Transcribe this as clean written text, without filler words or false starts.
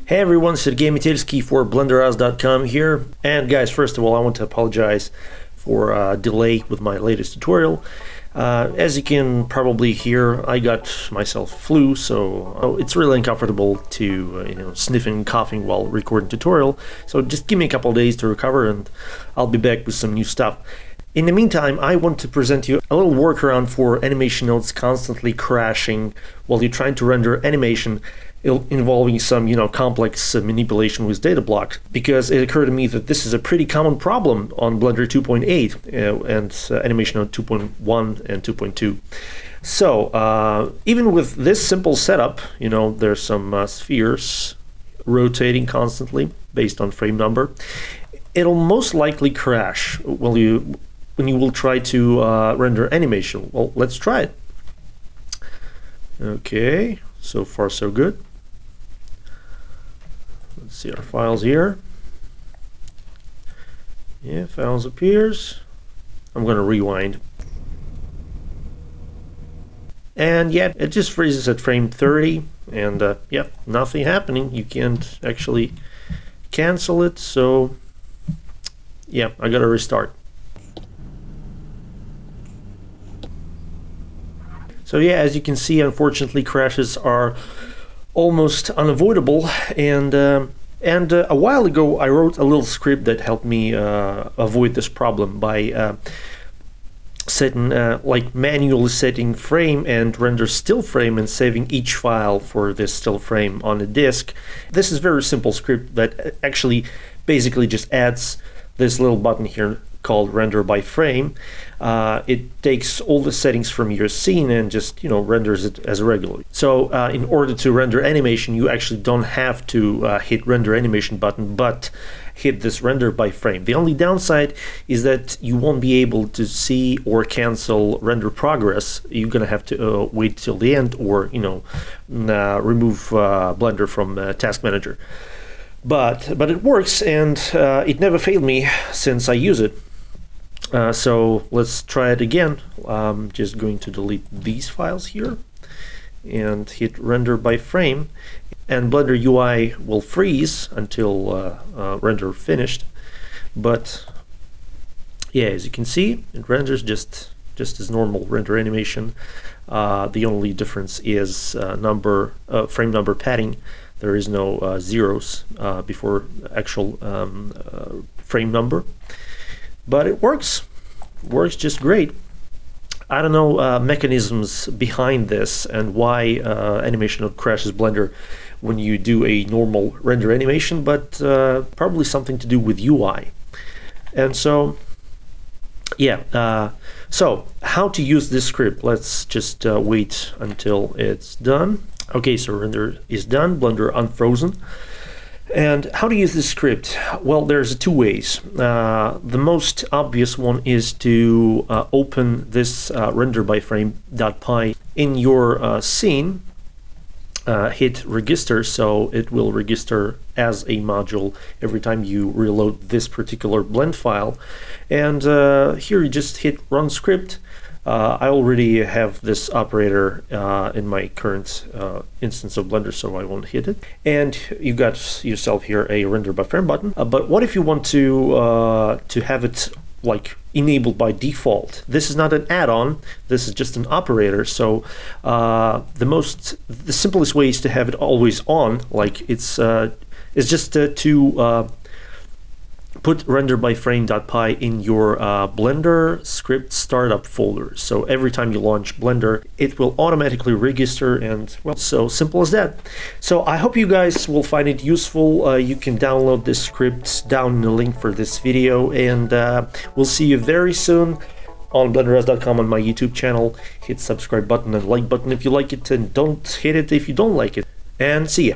Hey everyone, Sergey Metelski for BlenderOz.com here. And guys, first of all, I want to apologize for delay with my latest tutorial. As you can probably hear, I got myself flu, so it's really uncomfortable to sniffing and coughing while recording tutorial. So just give me a couple of days to recover and I'll be back with some new stuff. In the meantime, I want to present you a little workaround for animation nodes constantly crashing while you're trying to render animation involving some complex manipulation with data blocks, because it occurred to me that this is a pretty common problem on Blender 2.8 and animation node 2.1 and 2.2. So even with this simple setup, there's some spheres rotating constantly based on frame number. It'll most likely crash when you will try to render animation. Well, let's try it. Okay, so far so good. Let's see our files here. Yeah, files appears. I'm going to rewind. And yeah, it just freezes at frame 30. And yeah, nothing happening. You can't actually cancel it. So yeah, I got to restart. So yeah, as you can see, unfortunately, crashes are almost unavoidable. And a while ago, I wrote a little script that helped me avoid this problem by setting, manually setting frame and render still frame and saving each file for this still frame on a disk. This is a very simple script that actually basically just adds this little button here called render by frame. It takes all the settings from your scene and just renders it as regularly. So in order to render animation, you actually don't have to hit render animation button, but hit this render by frame. The only downside is that you won't be able to see or cancel render progress. You're gonna have to wait till the end, or remove Blender from Task Manager. But it works, and it never failed me since I use it. So let's try it again. I'm just going to delete these files here and hit render by frame, and Blender UI will freeze until render finished. But yeah, as you can see, it renders just as normal render animation. The only difference is frame number padding. There is no zeros before actual frame number. But it works just great. I don't know mechanisms behind this and why animation node crashes Blender when you do a normal render animation, but probably something to do with UI. And so, yeah, so how to use this script? Let's just wait until it's done. Okay, so render is done, Blender unfrozen. And how to use this script? Well, there's two ways. The most obvious one is to open this render by frame.py in your scene, hit register, so it will register as a module every time you reload this particular blend file. And here you just hit run script. I already have this operator in my current instance of Blender, so I won't hit it. And you got yourself here a render by frame button. But what if you want to have it enabled by default? This is not an add-on. This is just an operator. So the simplest way is to have it always on. It's just to put render by frame.py in your Blender script startup folder. So every time you launch Blender, it will automatically register, and well, so simple as that. So I hope you guys will find it useful. You can download this script down in the link for this video, and we'll see you very soon on BlenderOz.com on my YouTube channel. Hit subscribe button and like button if you like it, and don't hit it if you don't like it. And see ya.